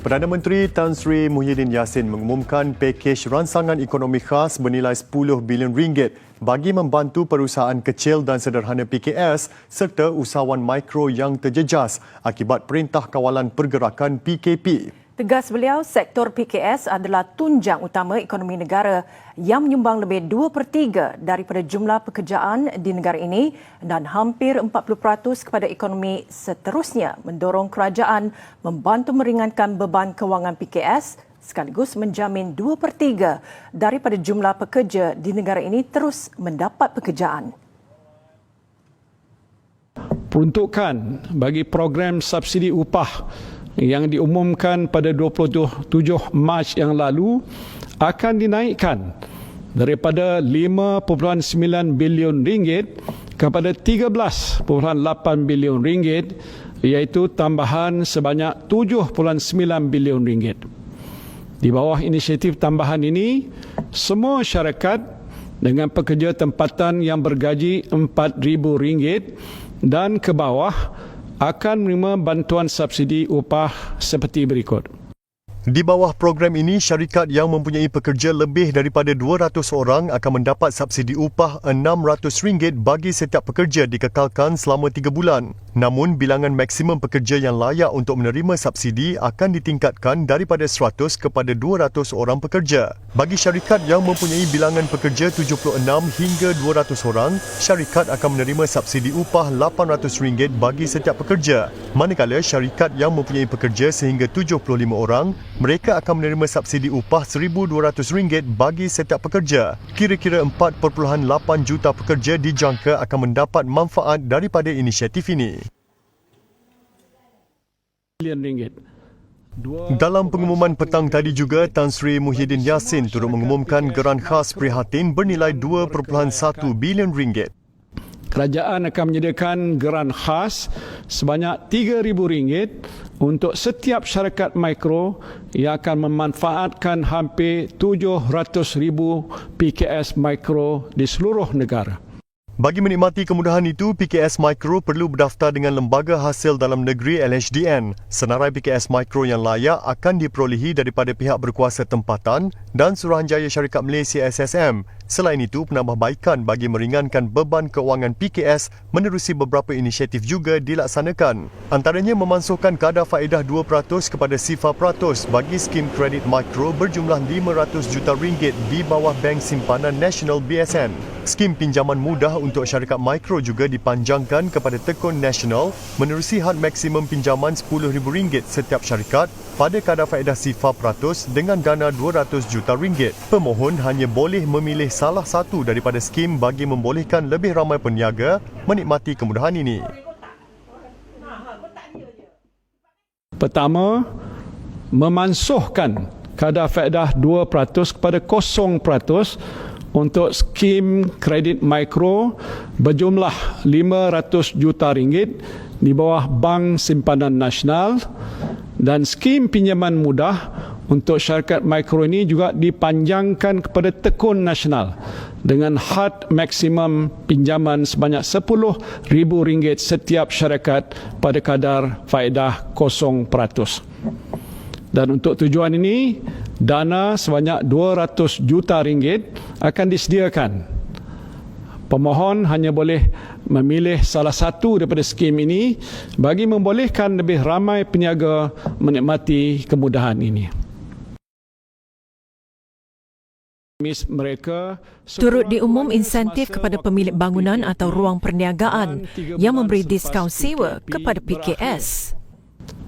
Perdana Menteri Tan Sri Muhyiddin Yassin mengumumkan pakej ransangan ekonomi khas bernilai 10 bilion ringgit bagi membantu perusahaan kecil dan sederhana PKS serta usahawan mikro yang terjejas akibat Perintah Kawalan Pergerakan PKP. Tegas beliau, sektor PKS adalah tunjang utama ekonomi negara yang menyumbang lebih 2/3 daripada jumlah pekerjaan di negara ini dan hampir 40% kepada ekonomi seterusnya, mendorong kerajaan membantu meringankan beban kewangan PKS sekaligus menjamin 2/3 daripada jumlah pekerja di negara ini terus mendapat pekerjaan. Peruntukan bagi program subsidi upah yang diumumkan pada 27 Mac yang lalu akan dinaikkan daripada 5.9 bilion ringgit kepada 13.8 bilion ringgit, iaitu tambahan sebanyak 7.9 bilion ringgit. Di bawah inisiatif tambahan ini, semua syarikat dengan pekerja tempatan yang bergaji RM4,000 dan ke bawah akan menerima bantuan subsidi upah seperti berikut. Di bawah program ini, syarikat yang mempunyai pekerja lebih daripada 200 orang akan mendapat subsidi upah RM600 bagi setiap pekerja dikekalkan selama 3 bulan. Namun, bilangan maksimum pekerja yang layak untuk menerima subsidi akan ditingkatkan daripada 100 kepada 200 orang pekerja. Bagi syarikat yang mempunyai bilangan pekerja 76 hingga 200 orang, syarikat akan menerima subsidi upah RM800 bagi setiap pekerja. Manakala syarikat yang mempunyai pekerja sehingga 75 orang, mereka akan menerima subsidi upah RM1,200 bagi setiap pekerja. Kira-kira 4.8 juta pekerja dijangka akan mendapat manfaat daripada inisiatif ini. Dalam pengumuman petang tadi juga, Tan Sri Muhyiddin Yassin turut mengumumkan geran khas prihatin bernilai 2.1 bilion ringgit. Kerajaan akan menyediakan geran khas sebanyak RM3,000 untuk setiap syarikat mikro yang akan memanfaatkan hampir 700,000 PKS mikro di seluruh negara. Bagi menikmati kemudahan itu, PKS Mikro perlu berdaftar dengan Lembaga Hasil Dalam Negeri LHDN. Senarai PKS Mikro yang layak akan diperolehi daripada pihak berkuasa tempatan dan Suruhanjaya Syarikat Malaysia SSM. Selain itu, penambahbaikan bagi meringankan beban kewangan PKS menerusi beberapa inisiatif juga dilaksanakan. Antaranya memansuhkan kadar faedah 2% kepada 0% bagi skim kredit mikro berjumlah RM500 juta di bawah Bank Simpanan Nasional BSN. Skim pinjaman mudah untuk syarikat mikro juga dipanjangkan kepada tekun nasional menerusi had maksimum pinjaman RM10,000 setiap syarikat pada kadar faedah 0% dengan dana RM200 juta. Pemohon hanya boleh memilih salah satu daripada skim bagi membolehkan lebih ramai peniaga menikmati kemudahan ini. Pertama, memansuhkan kadar faedah 2% kepada 0% untuk skim kredit mikro berjumlah RM500 juta di bawah Bank Simpanan Nasional, dan skim pinjaman mudah untuk syarikat mikro ini juga dipanjangkan kepada tekun nasional dengan had maksimum pinjaman sebanyak RM10,000 setiap syarikat pada kadar faedah 0%. Dan untuk tujuan ini, dana sebanyak RM200 juta akan disediakan. Pemohon hanya boleh memilih salah satu daripada skim ini bagi membolehkan lebih ramai peniaga menikmati kemudahan ini. Turut diumum insentif kepada pemilik bangunan atau ruang perniagaan yang memberi diskaun sewa kepada PKS.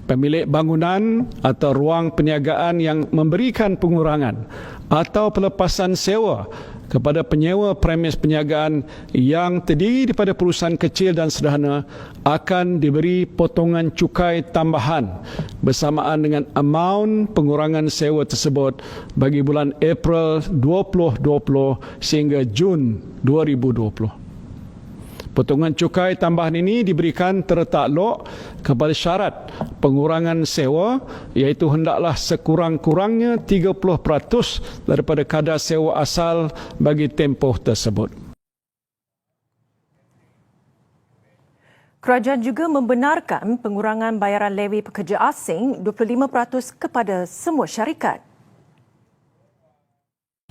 Pemilik bangunan atau ruang perniagaan yang memberikan pengurangan atau pelepasan sewa kepada penyewa premis perniagaan yang terdiri daripada perusahaan kecil dan sederhana akan diberi potongan cukai tambahan bersamaan dengan amaun pengurangan sewa tersebut bagi bulan April 2020 sehingga Jun 2020. Potongan cukai tambahan ini diberikan tertakluk kepada syarat pengurangan sewa, iaitu hendaklah sekurang-kurangnya 30% daripada kadar sewa asal bagi tempoh tersebut. Kerajaan juga membenarkan pengurangan bayaran levi pekerja asing 25% kepada semua syarikat.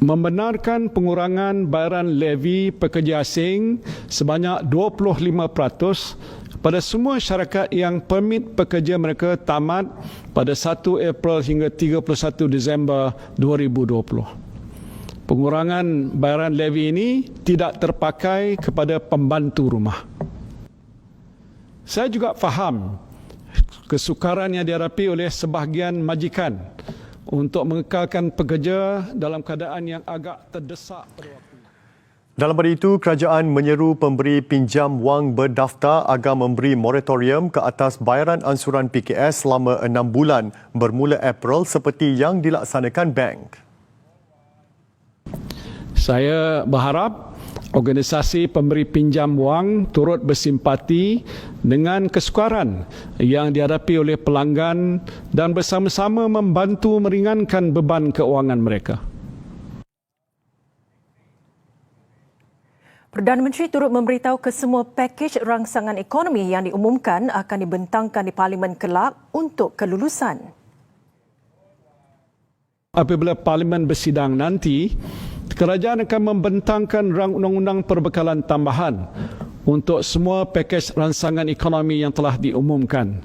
Membenarkan pengurangan bayaran levi pekerja asing sebanyak 25% pada semua syarikat yang permit pekerja mereka tamat pada 1 April hingga 31 Disember 2020. Pengurangan bayaran levi ini tidak terpakai kepada pembantu rumah. Saya juga faham kesukaran yang dihadapi oleh sebahagian majikan untuk mengekalkan pekerja dalam keadaan yang agak terdesak pada waktu. Dalam pada itu, kerajaan menyeru pemberi pinjam wang berdaftar agar memberi moratorium ke atas bayaran ansuran PKS selama 6 bulan bermula April seperti yang dilaksanakan bank. Saya berharap organisasi pemberi pinjam wang turut bersimpati dengan kesukaran yang dihadapi oleh pelanggan dan bersama-sama membantu meringankan beban keuangan mereka. Perdana Menteri turut memberitahu ke semua pakej rangsangan ekonomi yang diumumkan akan dibentangkan di Parlimen kelak untuk kelulusan. Apabila Parlimen bersidang nanti, kerajaan akan membentangkan rang undang-undang perbekalan tambahan untuk semua pakej rangsangan ekonomi yang telah diumumkan.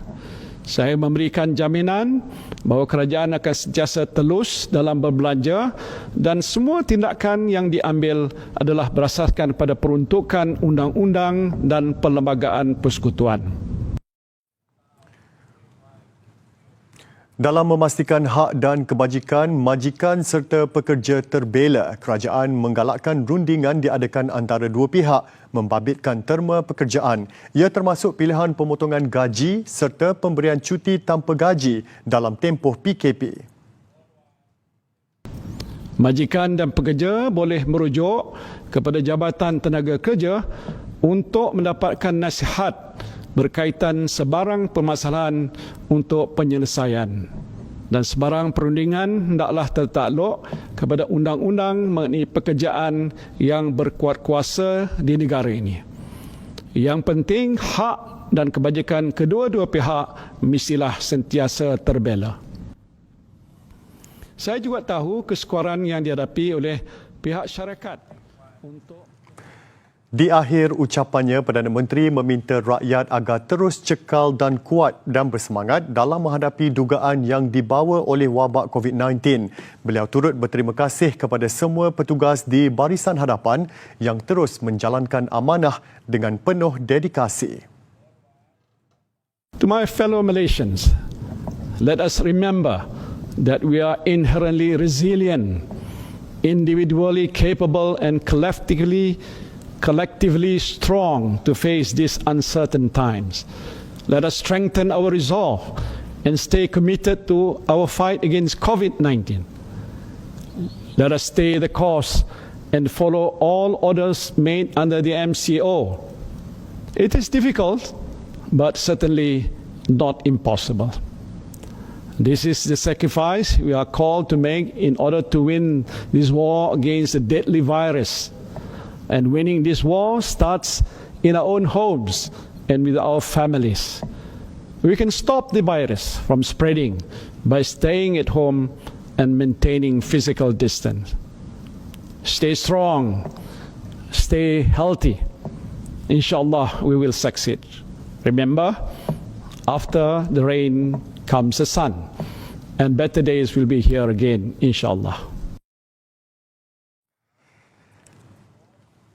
Saya memberikan jaminan bahawa kerajaan akan sentiasa telus dalam berbelanja dan semua tindakan yang diambil adalah berasaskan pada peruntukan undang-undang dan perlembagaan persekutuan. Dalam memastikan hak dan kebajikan majikan serta pekerja terbela, kerajaan menggalakkan rundingan diadakan antara dua pihak membabitkan terma pekerjaan. Ia termasuk pilihan pemotongan gaji serta pemberian cuti tanpa gaji dalam tempoh PKP. Majikan dan pekerja boleh merujuk kepada Jabatan Tenaga Kerja untuk mendapatkan nasihat berkaitan sebarang permasalahan untuk penyelesaian. Dan sebarang perundingan hendaklah tertakluk kepada undang-undang mengenai pekerjaan yang berkuat kuasa di negara ini. Yang penting, hak dan kebajikan kedua-dua pihak mestilah sentiasa terbela. Saya juga tahu kesukaran yang dihadapi oleh pihak syarikat untuk Di akhir ucapannya, Perdana Menteri meminta rakyat agar terus cekal dan kuat dan bersemangat dalam menghadapi dugaan yang dibawa oleh wabak COVID-19. Beliau turut berterima kasih kepada semua petugas di barisan hadapan yang terus menjalankan amanah dengan penuh dedikasi. To my fellow Malaysians, let us remember that we are inherently resilient, individually capable and collectively strong to face these uncertain times. Let us strengthen our resolve and stay committed to our fight against COVID-19. Let us stay the course and follow all orders made under the MCO. It is difficult, but certainly not impossible. This is the sacrifice we are called to make in order to win this war against the deadly virus. And winning this war starts in our own homes and with our families. We can stop the virus from spreading by staying at home and maintaining physical distance. Stay strong, stay healthy. Inshallah, we will succeed. Remember, after the rain comes the sun, and better days will be here again, inshallah.